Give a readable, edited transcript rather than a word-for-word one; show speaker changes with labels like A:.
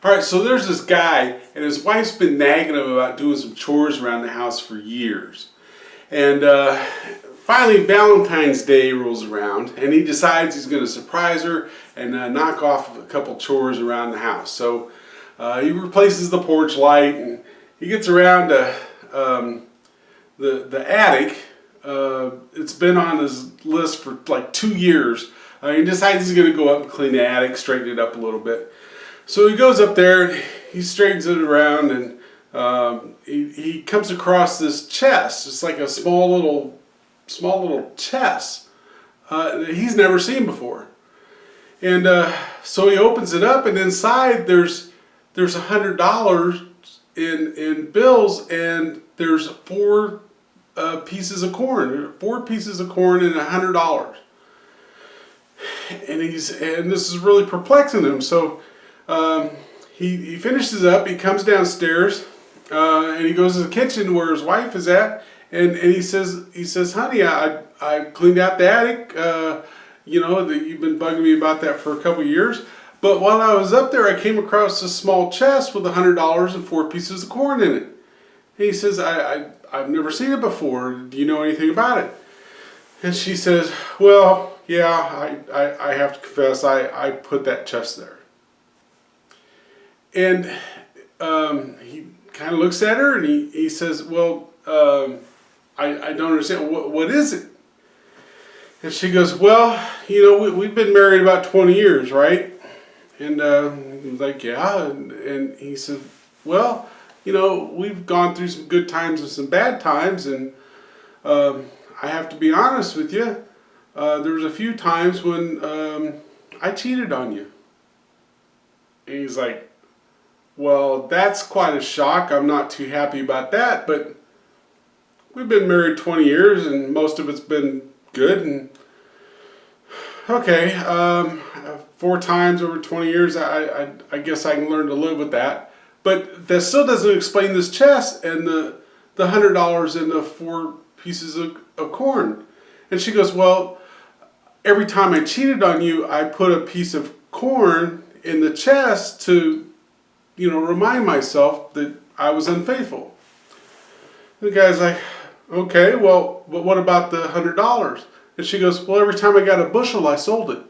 A: Alright, so there's this guy, and his wife's been nagging him about doing some chores around the house for years. And finally, Valentine's Day rolls around, and he decides he's going to surprise her and knock off a couple chores around the house. So he replaces the porch light, and he gets around to the attic. It's been on his list for like 2 years. He decides he's going to go up and clean the attic, straighten it up a little bit. So he goes up there, and he straightens it around, and he comes across this chest. It's like a small little chest that he's never seen before. And so he opens it up, and inside there's $100 in bills, and there's 4 pieces of corn. 4 pieces of corn and $100. And this is really perplexing him. So he finishes up. He comes downstairs, and he goes to the kitchen where his wife is at, and he says, honey, I cleaned out the attic. You know that you've been bugging me about that for a couple of years. But while I was up there, I came across a small chest with $100 and 4 pieces of corn in it. And he says, I've never seen it before. Do you know anything about it? And she says, well, yeah, I have to confess, I put that chest there. And he kind of looks at her, and he says, well, I don't understand. What is it? And she goes, well, you know, we've been married about 20 years, right? And he's like, yeah. And he said, well, you know, we've gone through some good times and some bad times, and I have to be honest with you. There was a few times when I cheated on you. And he's like, well, that's quite a shock. I'm not too happy about that, but we've been married 20 years, and most of it's been good. And okay, 4 times over 20 years, I guess I can learn to live with that. But that still doesn't explain this chest and the $100 and the 4 pieces of corn. And she goes, well, every time I cheated on you, I put a piece of corn in the chest to, you know, remind myself that I was unfaithful. The guy's like, okay, well, but what about the $100? And she goes, well, every time I got a bushel, I sold it.